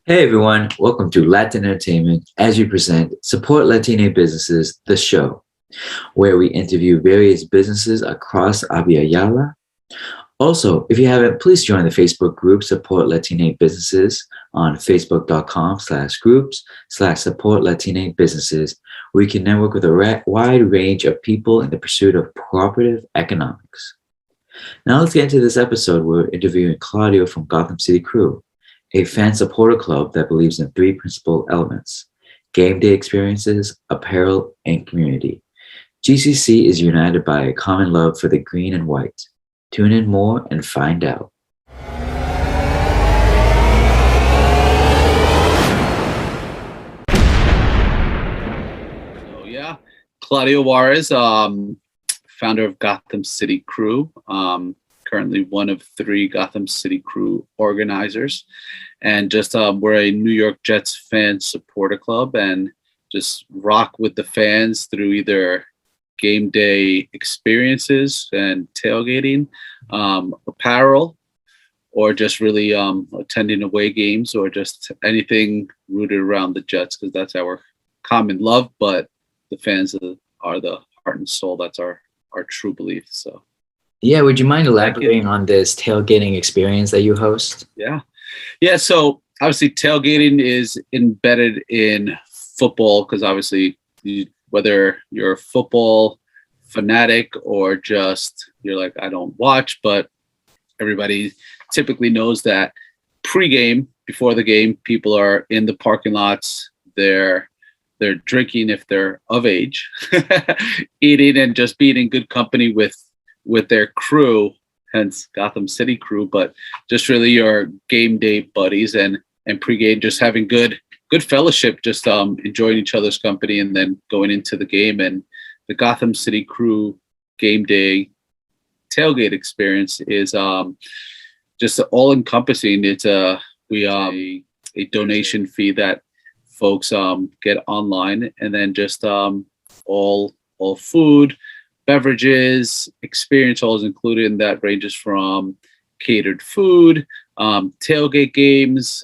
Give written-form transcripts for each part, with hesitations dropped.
Hey everyone, welcome to Latin Entertainment as we present Support Latine Businesses, the show, where we interview various businesses across Abya. Also, if you haven't, please join the Facebook group Support Latine Businesses on facebook.com/groups/Support Latine Businesses, where you can network with a wide range of people in the pursuit of cooperative economics. Now let's get into this episode. We're interviewing Claudio from Gotham City Crew, a fan supporter club that believes in three principal elements: game day experiences, apparel, and community. GCC is united by a common love for the green and white. Tune in more and find out. So yeah, Claudio Juarez, founder of Gotham City Crew, currently one of three Gotham City Crew organizers, and just we're a New York Jets fan supporter club, and just rock with the fans through either game day experiences and tailgating, apparel, or just really attending away games, or just anything rooted around the Jets, because that's our common love. But the fans are the heart and soul. That's our true belief. So Yeah, would you mind elaborating on this tailgating experience that you host? yeah. So obviously tailgating is embedded in football, because obviously whether you're a football fanatic or just you're like, I don't watch, but everybody typically knows that pre-game, before the game, people are in the parking lots. They're drinking if they're of age, eating and just being in good company with their crew, hence Gotham City Crew, but just really your game day buddies, and pregame just having good fellowship, just enjoying each other's company, and then going into the game. And the Gotham City Crew game day tailgate experience is just all encompassing. It's a donation fee that folks get online, and then just all food, beverages, experience all is included, and that ranges from catered food, tailgate games.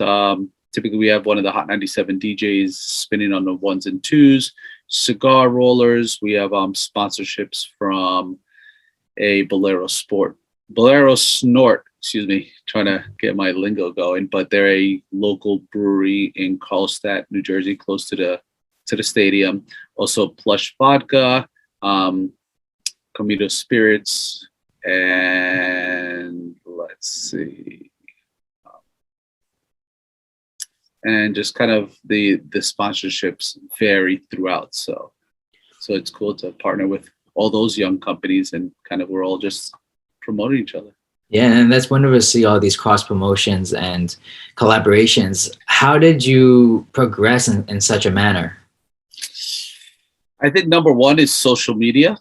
Typically we have one of the Hot 97 DJs spinning on the ones and twos, cigar rollers. We have sponsorships from a Bolero Snort, trying to get my lingo going, but they're a local brewery in Carlstadt, New Jersey, close to the stadium. Also Plush Vodka, Comito Spirits, and let's see, and just kind of the sponsorships vary throughout. So it's cool to partner with all those young companies, and kind of we're all just promoting each other. Yeah, and that's wonderful to see all these cross promotions and collaborations. How did you progress in such a manner? I think number one is social media,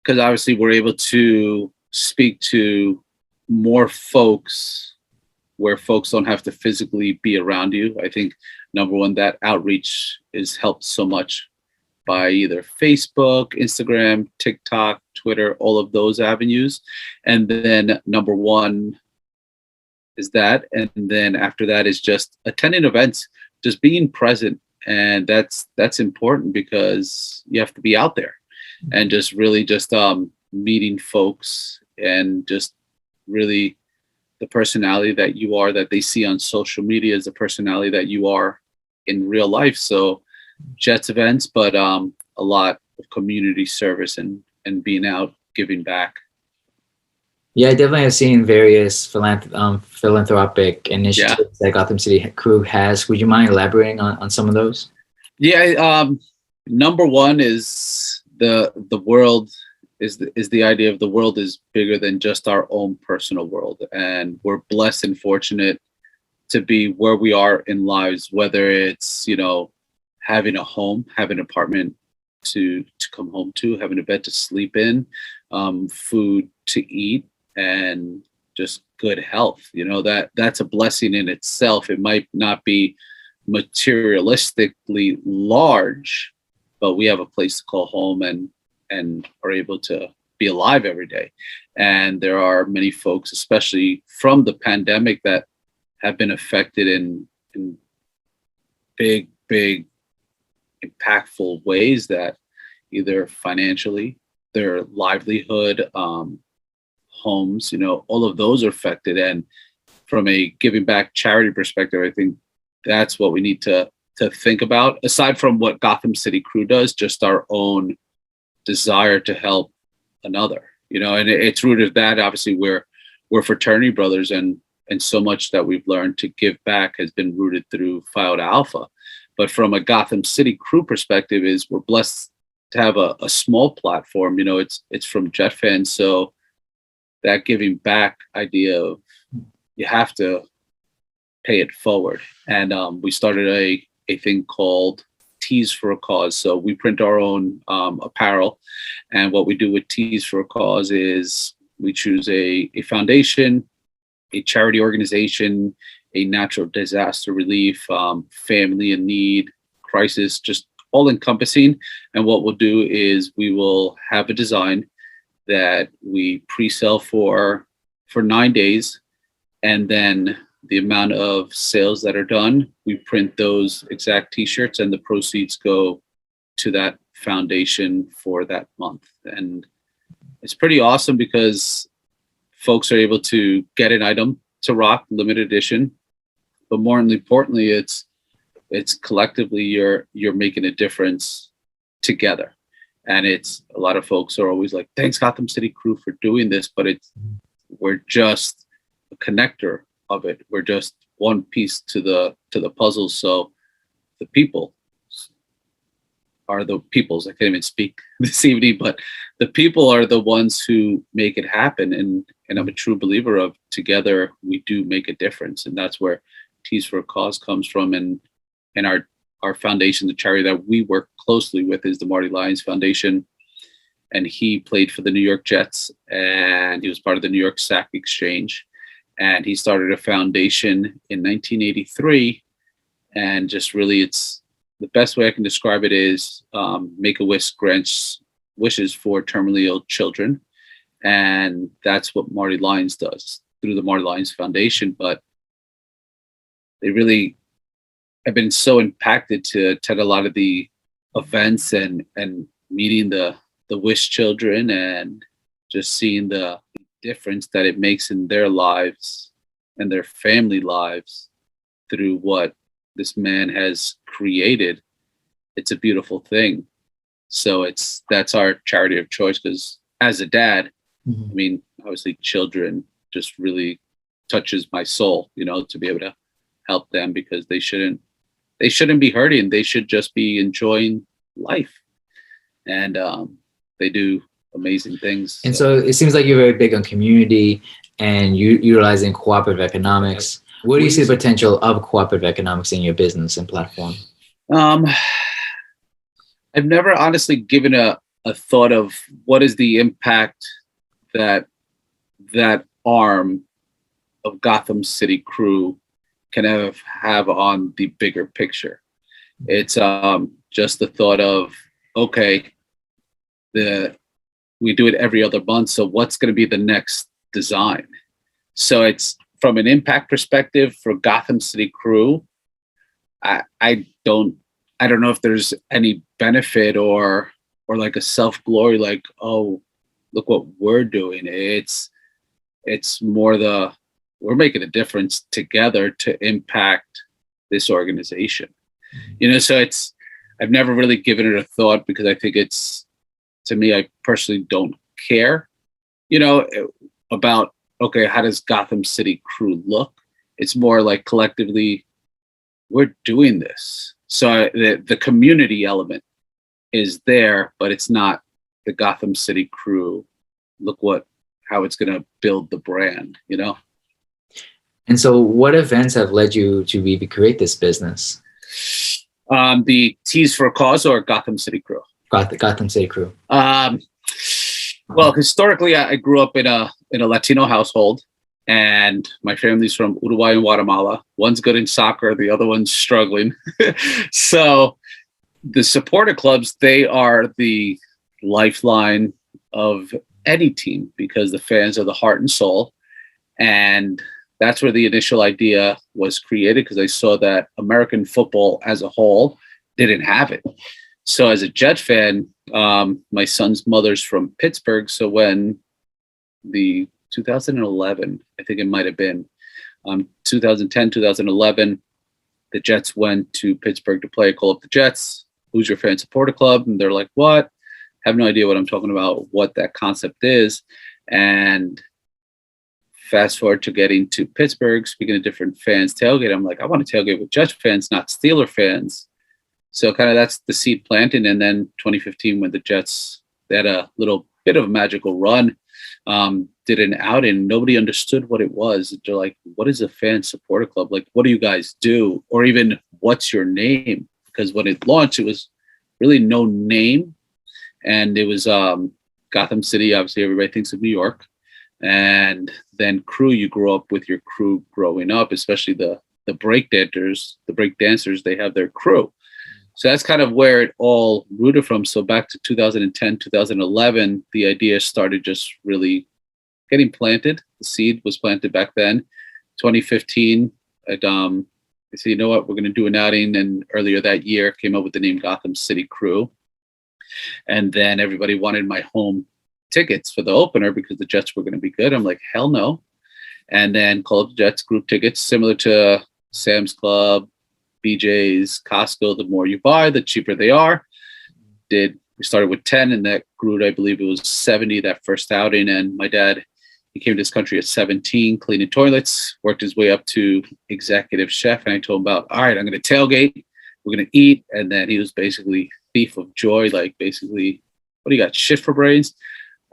because obviously we're able to speak to more folks where folks don't have to physically be around you. I think number one, that outreach is helped so much by either Facebook, Instagram, TikTok, Twitter, all of those avenues. And then number one is that. And then after that is just attending events, just being present. And that's important, because you have to be out there and just really just meeting folks, and just really the personality that you are, that they see on social media, is the personality that you are in real life. So Jets events, but a lot of community service and being out, giving back. Yeah, I definitely have seen various philanthropic initiatives that Gotham City Crew has. Would you mind elaborating on some of those? Yeah, number one is the world is the idea of the world is bigger than just our own personal world, and we're blessed and fortunate to be where we are in lives, whether it's having a home, having an apartment to come home to, having a bed to sleep in, food to eat, and just good health. That's a blessing in itself. It might not be materialistically large, but we have a place to call home, and are able to be alive every day. And there are many folks, especially from the pandemic, that have been affected in big impactful ways that either financially, their livelihood, homes, all of those are affected. And from a giving back charity perspective, I think that's what we need to think about, aside from what Gotham City Crew does, just our own desire to help another, and it's rooted that obviously we're fraternity brothers, and so much that we've learned to give back has been rooted through Phi Iota Alpha. But from a Gotham City Crew perspective, is we're blessed to have a small platform. It's from Jet fans, so that giving back idea of you have to pay it forward. And we started a thing called Tees for a Cause. So we print our own apparel, and what we do with Tees for a Cause is we choose a foundation, a charity organization, a natural disaster relief, family in need, crisis, just all encompassing. And what we'll do is we will have a design that we pre-sell for 9 days, and then the amount of sales that are done, we print those exact t-shirts, and the proceeds go to that foundation for that month. And it's pretty awesome because folks are able to get an item to rock, limited edition, but more importantly, it's collectively you're making a difference together. And it's a lot of folks are always like, thanks Gotham City Crew for doing this, but we're just a connector of it. We're just one piece to the puzzle. So the people are the peoples. I can't even speak this evening, but the people are the ones who make it happen. And I'm a true believer of together we do make a difference. And that's where Tees for a Cause comes from. And our foundation, the charity that we work closely with, is the Marty Lyons Foundation. And he played for the New York Jets, and he was part of the New York Sack Exchange. And he started a foundation in 1983. And just really, it's the best way I can describe it is Make-A-Wish grants wishes for terminally ill children. And that's what Marty Lyons does through the Marty Lyons Foundation. But they really have been so impacted to attend a lot of the events and meeting the Wish children, and just seeing the difference that it makes in their lives and their family lives through what this man has created. It's a beautiful thing. So that's our charity of choice, because as a dad, I mean, obviously children just really touches my soul, to be able to help them, because they shouldn't be hurting. They should just be enjoying life. And they do amazing things. And so it seems like you're very big on community and utilizing cooperative economics. Where do you see the potential of cooperative economics in your business and platform? I've never honestly given a thought of what is the impact that arm of Gotham City Crew can have on the bigger picture. It's just the thought of, okay, we do it every other month, so what's going to be the next design? So it's from an impact perspective for Gotham City Crew. I don't know if there's any benefit or like a self-glory, like, oh, look what we're doing. It's more we're making a difference together to impact this organization. So I've never really given it a thought, because I think to me, I personally don't care, about, okay, how does Gotham City Crew look? It's more like collectively, we're doing this. So the community element is there, but it's not the Gotham City Crew. Look how it's going to build the brand, And so what events have led you to really create this business? The Tees for a Cause or Gotham City Crew? Gotham City Crew. Well, historically, I grew up in a Latino household, and my family's from Uruguay and Guatemala. One's good in soccer, the other one's struggling. So the supporter clubs, they are the lifeline of any team, because the fans are the heart and soul. And that's where the initial idea was created, because I saw that American football as a whole didn't have it. So as a Jet fan, my son's mother's from Pittsburgh. So when the 2011, I think it might have been 2010, 2011, the Jets went to Pittsburgh to play Call Up the Jets. Who's your fan supporter club? And they're like, what? Have no idea what I'm talking about, what that concept is. And fast forward to getting to Pittsburgh, speaking of different fans tailgate, I'm like, I want to tailgate with Jets fans, not Steeler fans. So kind of that's the seed planting. And then 2015, when the Jets, they had a little bit of a magical run, did an outing. Nobody understood what it was. They're like, what is a fan supporter club? Like, what do you guys do? Or even, what's your name? Because when it launched, it was really no name. And it was Gotham City. Obviously, everybody thinks of New York. And then crew, you grow up with your crew growing up, especially the break dancers, they have their crew. So that's kind of where it all rooted from. So back to 2010, 2011, the idea started just really getting planted. The seed was planted back then. 2015, I said, you know what, we're going to do an outing. And earlier that year, came up with the name Gotham City Crew. And then everybody wanted my home tickets for the opener because the Jets were going to be good. I'm like, hell no. And then Call Up the Jets group tickets, similar to Sam's Club, BJ's, Costco. The more you buy, the cheaper they are. We started with 10, and that grew, I believe it was 70 that first outing. And my dad, he came to this country at 17, cleaning toilets, worked his way up to executive chef. And I told him about, all right, I'm going to tailgate, we're going to eat. And then he was basically thief of joy. Like, basically, what do you got, shit for brains?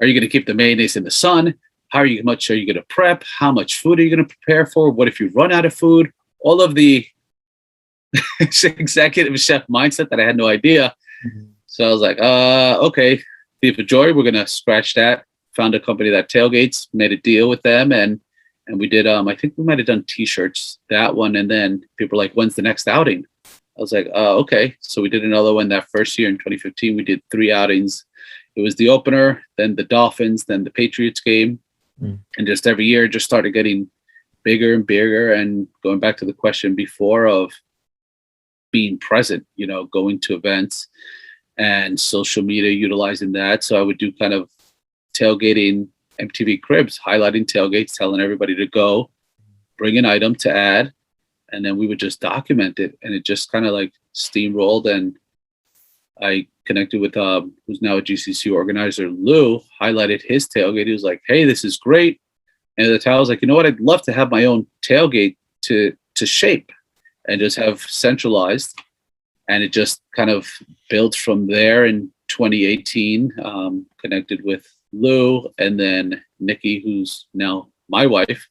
Are you going to keep the mayonnaise in the sun? How much are you going to prep? How much food are you going to prepare for? What if you run out of food? All of the executive chef mindset that I had no idea. Mm-hmm. So I was like, okay, thief of joy, we're going to scratch that. Found a company that tailgates, made a deal with them, and we did, I think we might have done t-shirts, that one. And then people were like, when's the next outing? I was like, okay. So we did another one that first year in 2015. We did 3 outings. It was the opener, then the Dolphins, then the Patriots game. And just every year just started getting bigger and bigger. And going back to the question before of being present, going to events and social media, utilizing that. So I would do kind of tailgating MTV Cribs, highlighting tailgates, telling everybody to go, bring an item to add, and then we would just document it. And it just kind of like steamrolled. And I connected with who's now a GCC organizer, Lou, highlighted his tailgate. He was like, hey, this is great. And at the time I was like, you know what, I'd love to have my own tailgate to shape and just have centralized. And it just kind of built from there. In 2018, connected with Lou and then Nikki, who's now my wife.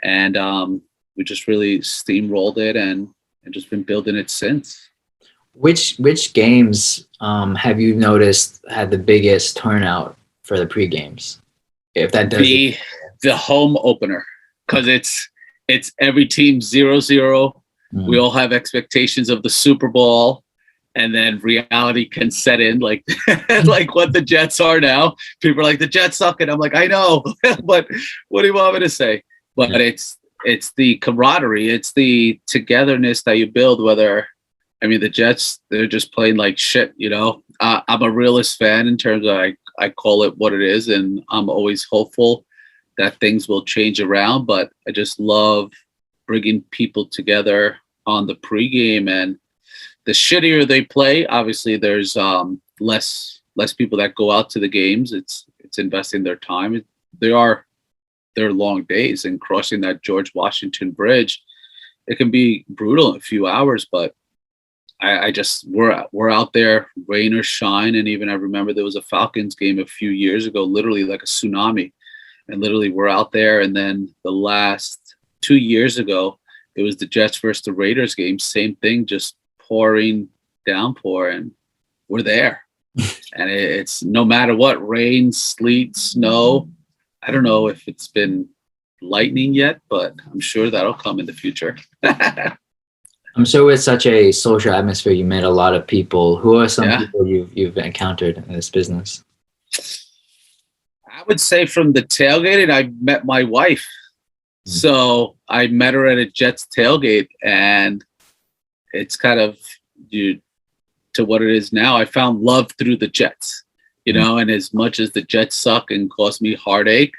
And we just really steamrolled it and just been building it since. Which games have you noticed had the biggest turnout for the pre-games? If that does the home opener, because it's every team 0-0. We all have expectations of the Super Bowl, and then reality can set in, like like what the Jets are now. People are like, the Jets suck, and I'm like, I know, but what do you want me to say? But it's the camaraderie, it's the togetherness that you build. Whether, I mean, the Jets, they're just playing like shit, I'm a realist fan in terms of I call it what it is, and I'm always hopeful that things will change around. But I just love bringing people together on the pregame. And the shittier they play, obviously there's less people that go out to the games. It's investing their time. They're long days, and crossing that George Washington Bridge, it can be brutal in a few hours. But I just, we're out there, rain or shine. And even I remember there was a Falcons game a few years ago, literally like a tsunami. And literally we're out there. And then the last 2 years ago, it was the Jets versus the Raiders game. Same thing, just pouring downpour, and we're there. And it's no matter what, rain, sleet, snow. I don't know if it's been lightning yet, but I'm sure that'll come in the future. I'm sure with such a social atmosphere, you met a lot of people. Who are some people you've encountered in this business? I would say from the tailgating, I met my wife. So I met her at a Jets tailgate, and it's kind of to what it is now. I found love through the Jets, and as much as the Jets suck and cause me heartache,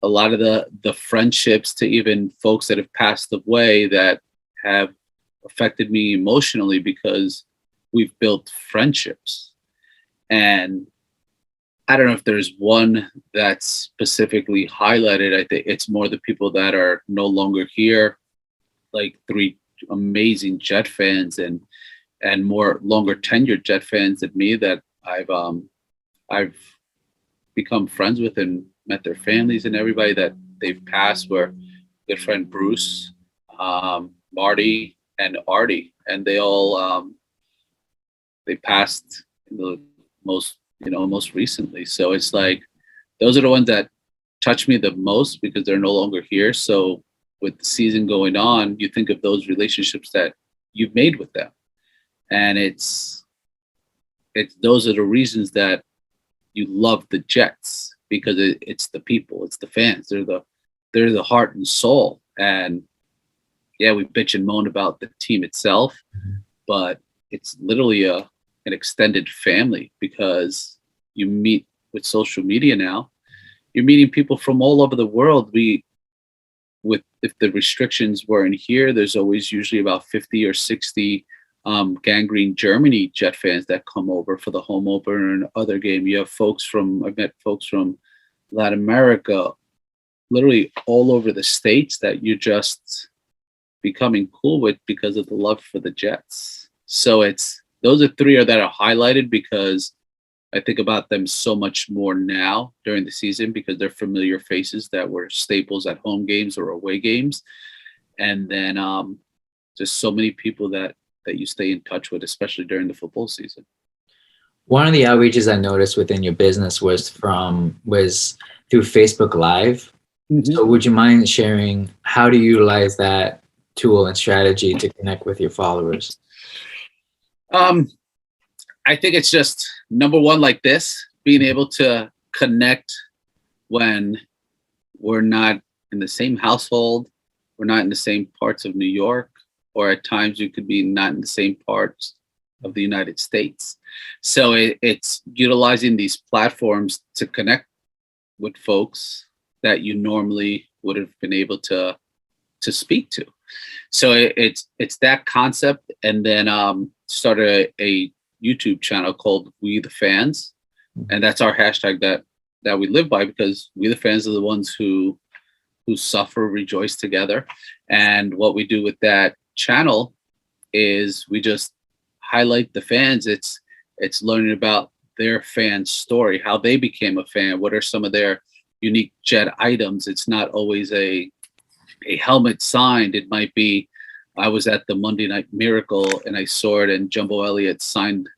a lot of the friendships to even folks that have passed away that have affected me emotionally because we've built friendships. And I don't know if there's one that's specifically highlighted. I think it's more the people that are no longer here, like 3 amazing Jet fans and more longer tenured Jet fans than me that I've become friends with and met their families, and everybody that they've passed were good friend Bruce, Marty, and Artie, and they all they passed in the most recently. So it's like those are the ones that touch me the most because they're no longer here. So with the season going on, you think of those relationships that you've made with them, and it's those are the reasons that you love the Jets, because it's the people, it's the fans, they're the heart and soul. And yeah, we bitch and moan about the team itself, but it's literally an extended family, because you meet with social media now, you're meeting people from all over the world. If the restrictions weren't here, there's always usually about 50 or 60 Gangrene Germany Jet fans that come over for the home opener and other game. You have I've met folks from Latin America, literally all over the States, that you're just becoming cool with because of the love for the Jets. So those are 3 that are highlighted because I think about them so much more now during the season, because they're familiar faces that were staples at home games or away games. And then just so many people that you stay in touch with, especially during the football season. One of the outreaches I noticed within your business was through Facebook Live. Mm-hmm. So would you mind sharing how to utilize that tool and strategy to connect with your followers? I think it's just number one, like this, being able to connect when we're not in the same household, we're not in the same parts of New York, or at times you could be not in the same parts of the United States. So it's utilizing these platforms to connect with folks that you normally would have been able to speak to. So it's that concept, and then started a YouTube channel called We the Fans, and that's our hashtag that we live by, because we the fans are the ones who suffer, rejoice together. And what we do with that channel is we just highlight the fans. It's learning about their fan story, how they became a fan, what are some of their unique Jet items. It's not always a helmet signed. It might be, I was at the Monday Night Miracle and I saw it and Jumbo Elliott signed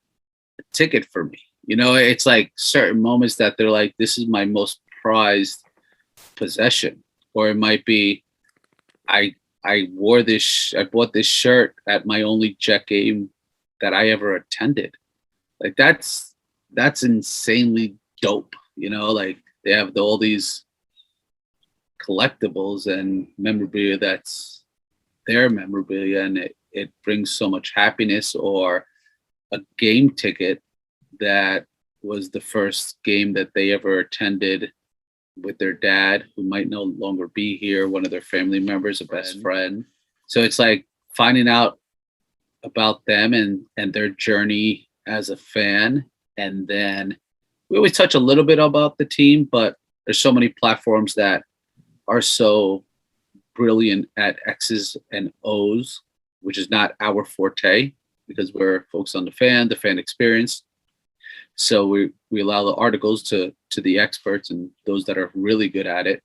a ticket for me. It's like certain moments that they're like, this is my most prized possession. Or it might be, I bought this shirt at my only Jet game that I ever attended. Like that's insanely dope. Like they have all these collectibles and memorabilia that's their memorabilia, and it brings so much happiness. Or a game ticket that was the first game that they ever attended with their dad, who might no longer be here, one of their family members, a best friend. So it's like finding out about them and their journey as a fan. And then we always touch a little bit about the team, but there's so many platforms that are so brilliant at X's and O's, which is not our forte, because we're focused on the fan experience. So we allow the articles to the experts and those that are really good at it.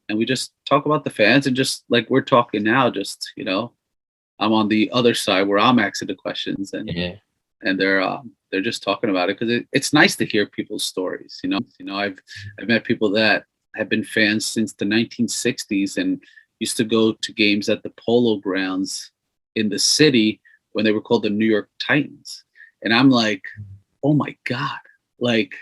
And we just talk about the fans, and just like we're talking now, just, I'm on the other side where I'm asking the questions, and and they're just talking about it, because it's nice to hear people's stories. I've met people that have been fans since the 1960s and used to go to games at the Polo Grounds in the city when they were called the New York Titans. And I'm like, oh my God, like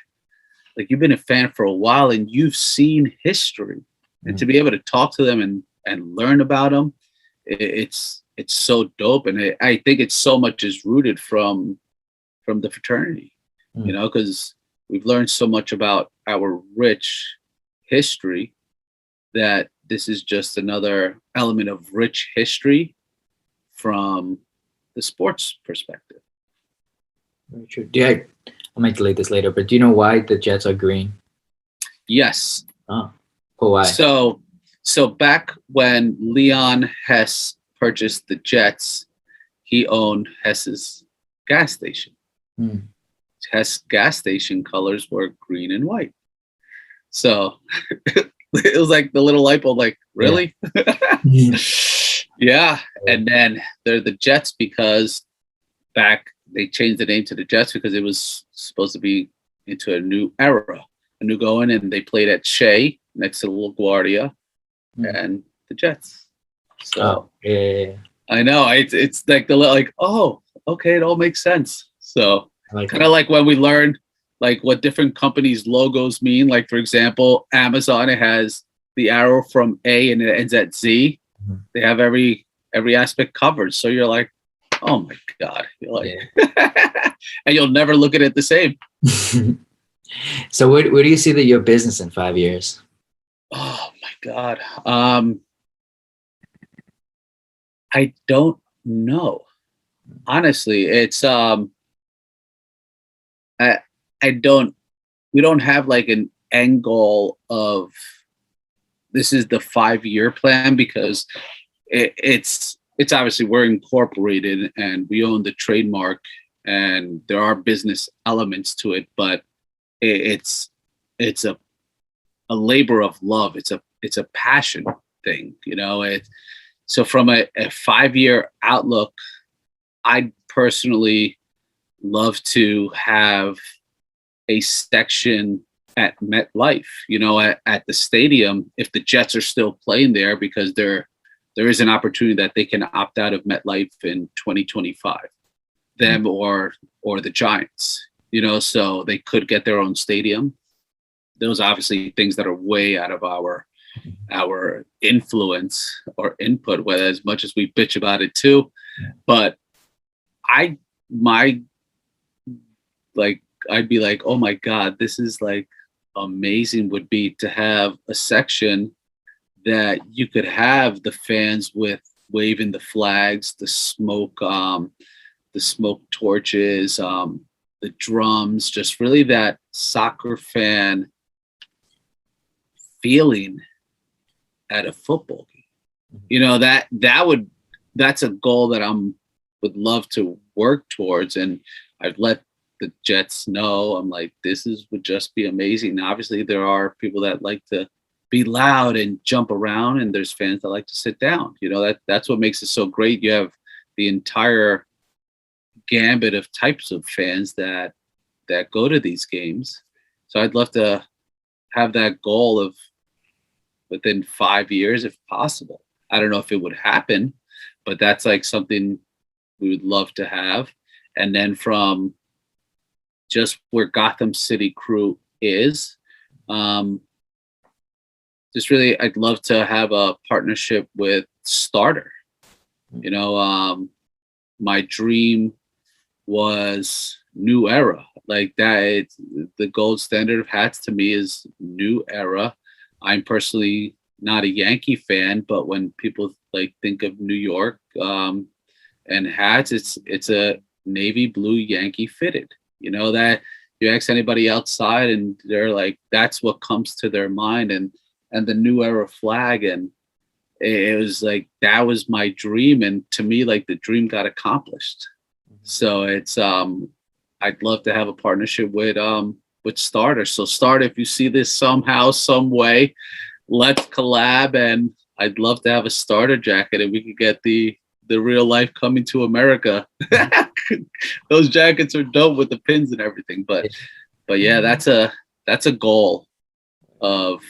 you've been a fan for a while and you've seen history. And to be able to talk to them and and learn about them, it's so dope. And I think it's so much is rooted from the fraternity, because we've learned so much about our rich history that this is just another element of rich history from the sports perspective. Very true. I might delete this later, but do you know why the Jets are green? Yes. Oh, cool. Why? So back when Leon Hess purchased the Jets, he owned Hess's gas station. Hess gas station colors were green and white. So it was like the little light bulb, like, really? Yeah. And then they're the Jets because they changed the name to the Jets because it was supposed to be into a new era, a new going, and they played at Shea next to LaGuardia and the Jets. So I know it's like oh, okay, it all makes sense. So kind of like when we learned like what different companies' logos mean. Like, for example, Amazon, it has the arrow from A and it ends at Z. They have every aspect covered. So you're like, oh my God. You're like, and you'll never look at it the same. So where do you see your business in 5 years? Oh my God. I don't know. Honestly, it's we don't have like an end goal of this is the 5-year plan, because it's obviously we're incorporated and we own the trademark and there are business elements to it, but it's a labor of love. It's a passion thing, so from a 5-year outlook, I'd personally love to have a section at MetLife, at the stadium, if the Jets are still playing there, because there is an opportunity that they can opt out of MetLife in 2025, them or the Giants, so they could get their own stadium. Those are obviously things that are way out of our influence or input, whether as much as we bitch about it too. But I'd be like, oh my God, this is like amazing, would be to have a section that you could have the fans with waving the flags, the smoke torches, the drums, just really that soccer fan feeling at a football game. That's a goal that would love to work towards, and I'd let the Jets know. I'm like, would just be amazing. Now, obviously, there are people that like to be loud and jump around, and there's fans that like to sit down. That's what makes it so great. You have the entire gambit of types of fans that go to these games. So I'd love to have that goal of within 5 years, if possible. I don't know if it would happen, but that's like something we would love to have. And then from just where Gotham City Crew is, just really, I'd love to have a partnership with Starter. My dream was New Era. Like that, the gold standard of hats to me is New Era. I'm personally not a Yankee fan, but when people think of New York and hats, it's a navy blue Yankee fitted. That you ask anybody outside and they're like, that's what comes to their mind, and the New Era flag, and it was like that was my dream, and to me, like, the dream got accomplished. So it's I'd love to have a partnership with Starter. So Starter, if you see this somehow, some way, let's collab, and I'd love to have a Starter jacket, and we could get the real life Coming to America. Those jackets are dope with the pins and everything. But yeah, that's a goal of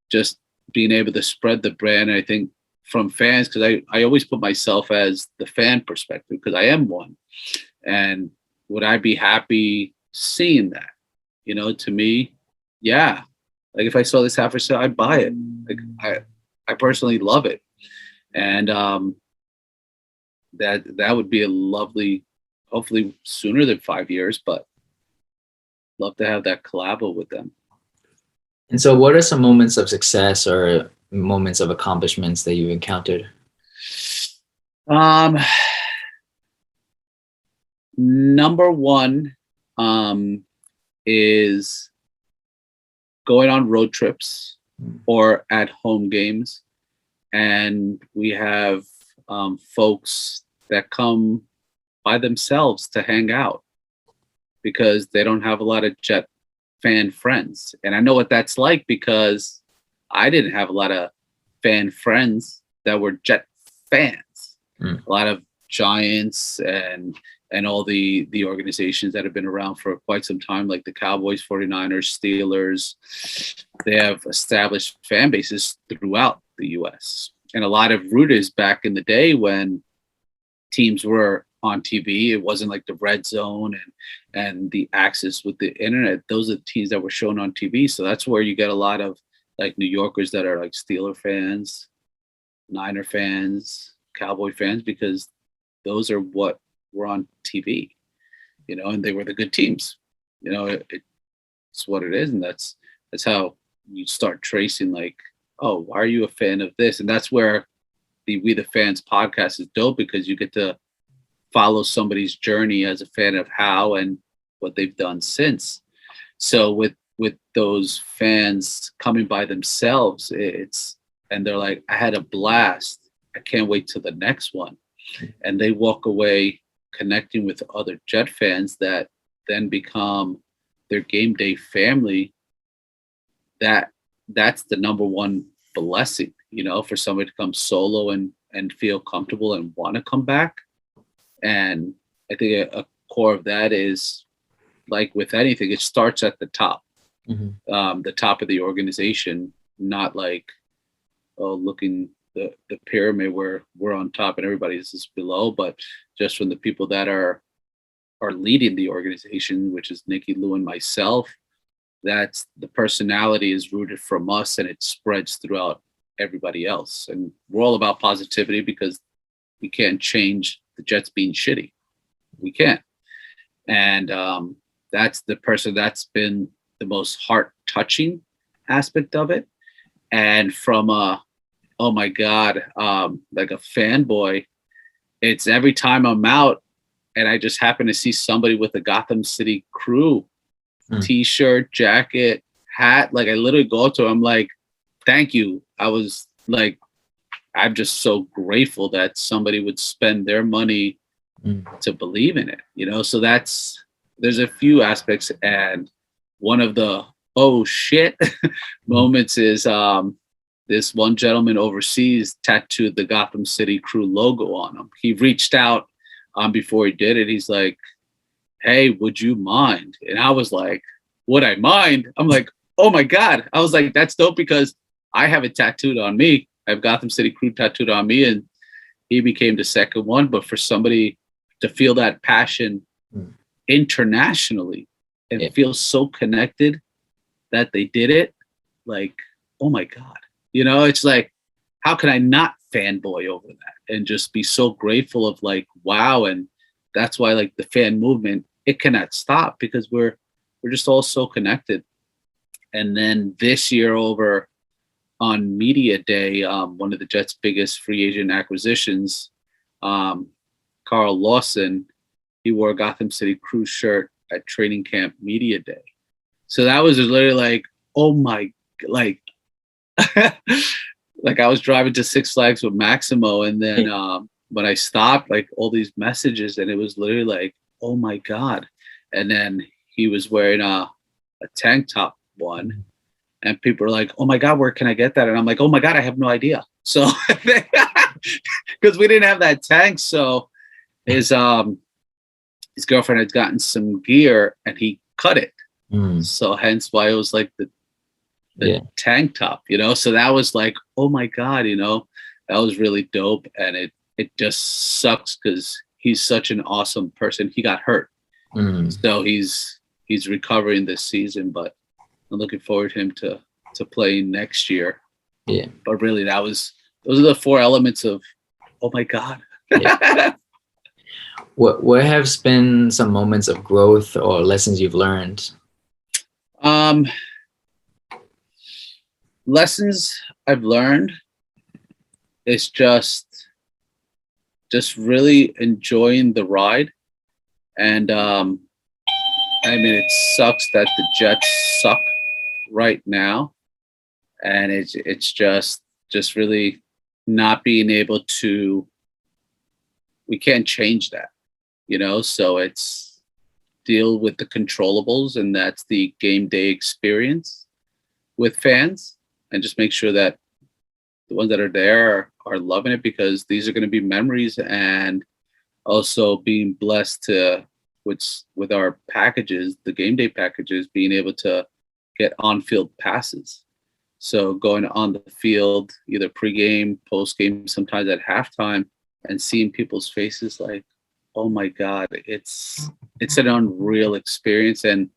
just being able to spread the brand. And I think from fans, because I always put myself as the fan perspective, because I am one. And would I be happy seeing that? To me, yeah. Like if I saw this hat for sale, I'd buy it. Like I personally love it. And that would be a lovely, hopefully sooner than 5 years, but love to have that collabo with them. And so, what are some moments of success or moments of accomplishments that you've encountered? Number one is going on road trips or at home games, and we have folks that come by themselves to hang out because they don't have a lot of Jet fan friends. And I know what that's like because I didn't have a lot of fan friends that were Jet fans. A lot of Giants and all the organizations that have been around for quite some time, like the Cowboys, 49ers, Steelers. They have established fan bases throughout the U.S. And a lot of rooters back in the day when teams were on TV, it wasn't like the red zone and the access with the internet. Those are the teams that were shown on TV. So that's where you get a lot of like New Yorkers that are like Steeler fans, Niner fans, Cowboy fans, because those are what were on TV, and they were the good teams. It's what it is. And that's how you start tracing like, oh, why are you a fan of this? And that's where the We the Fans podcast is dope, because you get to follow somebody's journey as a fan of how and what they've done since. So with those fans coming by themselves, and they're like, I had a blast. I can't wait till the next one. And they walk away connecting with other Jet fans that then become their game day family. That's the number one blessing, for somebody to come solo and feel comfortable and want to come back. And I think a core of that is, like with anything, it starts at the top, the top of the organization, not like, looking the pyramid where we're on top and everybody is below, but just from the people that are leading the organization, which is Nikki, Lou, and myself. That's the personality is rooted from us, and it spreads throughout everybody else. And we're all about positivity because we can't change the Jets being shitty. We can't. And that's the person that's been the most heart touching aspect of it. And from oh my God, like a fanboy, it's every time I'm out and I just happen to see somebody with a Gotham City Crew T-shirt, jacket, hat. Like I literally go up to them, I'm like, thank you. I was like, I'm just so grateful that somebody would spend their money to believe in it, so there's a few aspects. And one of the, oh shit moments is, this one gentleman overseas tattooed the Gotham City Crew logo on him. He reached out before he did it. He's like, hey, would you mind? And I was like, would I mind? I'm like, oh my God. I was like, that's dope because I have it tattooed on me. I have Gotham City Crew tattooed on me, and he became the second one. But for somebody to feel that passion internationally and feel so connected that they did it, like, oh my God. It's like, how can I not fanboy over that and just be so grateful of like, wow. And that's why like the fan movement, it cannot stop because we're just all so connected. And then this year over on Media Day, one of the Jets' biggest free agent acquisitions, Carl Lawson, he wore a Gotham City Crew shirt at training camp Media Day. So that was literally like, oh my, like, like I was driving to Six Flags with Maximo, and then when I stopped, like all these messages, and it was literally like, oh my God. And then he was wearing a tank top one, and people were like, oh my God, where can I get that? And I'm like, oh my God, I have no idea. So because we didn't have that tank, so his girlfriend had gotten some gear and he cut it. So hence why it was like the tank top, so that was like, oh my God, that was really dope. And it just sucks because he's such an awesome person. He got hurt. So he's recovering this season, but I'm looking forward to him to play next year. Yeah. But really, those are the four elements of, oh my God. Yeah. What have been some moments of growth or lessons you've learned? Lessons I've learned is just really enjoying the ride. And I mean, it sucks that the Jets suck right now, and it's just really not being able to. We can't change that, So it's deal with the controllables, and that's the game day experience with fans, and just make sure that the ones that are there are loving it, because these are going to be memories, and also being blessed to with our packages, the game day packages, being able to get on-field passes. So going on the field, either pregame, postgame, sometimes at halftime, and seeing people's faces like, oh my God, it's an unreal experience, and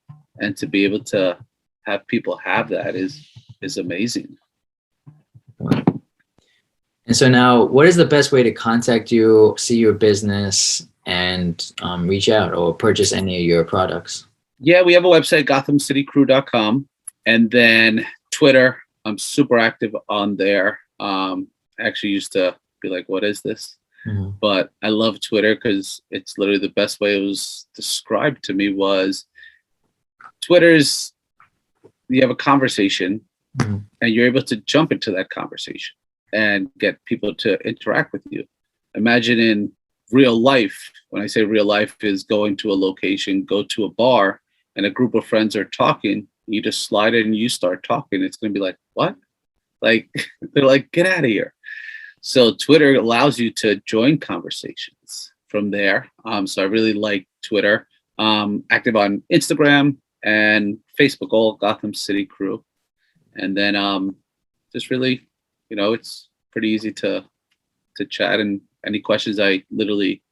to be able to have people have that is amazing. And so now, what is the best way to contact you, see your business, and reach out or purchase any of your products? Yeah, we have a website, GothamCityCrew.com, and then Twitter. I'm super active on there. I actually used to be like, what is this? Mm-hmm. But I love Twitter because it's literally the best way it was described to me was Twitter's, you have a conversation, mm-hmm. and you're able to jump into that conversation and get people to interact with you. Imagine in real life, when I say real life, is going to a location, go to a bar, and a group of friends are talking. You just slide in and you start talking. It's going to be like, what? Like, they're like, get out of here. So Twitter allows you to join conversations from there. So I really like Twitter. Active on Instagram and Facebook, all Gotham City Crew. And then just really, it's pretty easy to chat, and any questions, I literally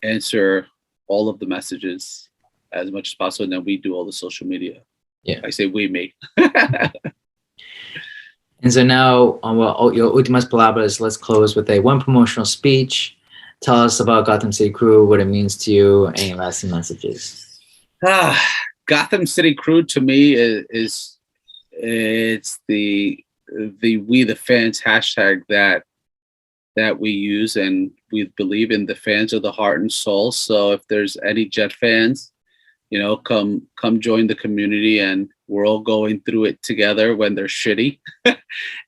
answer all of the messages as much as possible. And then we do all the social media. Yeah. I say we, me. And so now, your últimas palabras, let's close with one promotional speech. Tell us about Gotham City Crew, what it means to you, any lasting messages. Gotham City Crew to me is it's the we the fans hashtag that we use, and we believe in the fans are the heart and soul. So if there's any Jet fans, come join the community, and we're all going through it together when they're shitty,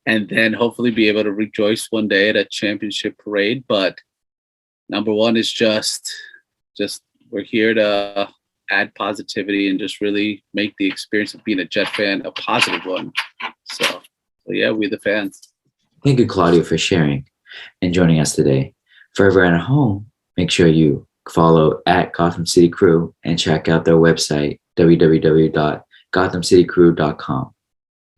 and then hopefully be able to rejoice one day at a championship parade. But number one is just we're here to add positivity and just really make the experience of being a Jet fan a positive one. So yeah, we the fans. Thank you, Claudio, for sharing and joining us today. For everyone at home, make sure you follow at Gotham City Crew and check out their website, www.gothamcitycrew.com.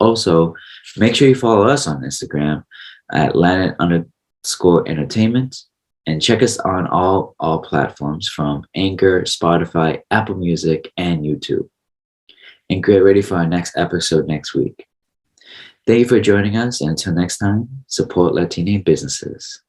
Also, make sure you follow us on Instagram at Latin_entertainment, and check us on all platforms from Anchor, Spotify, Apple Music, and YouTube. And get ready for our next episode next week. Thank you for joining us, and until next time, support Latine businesses.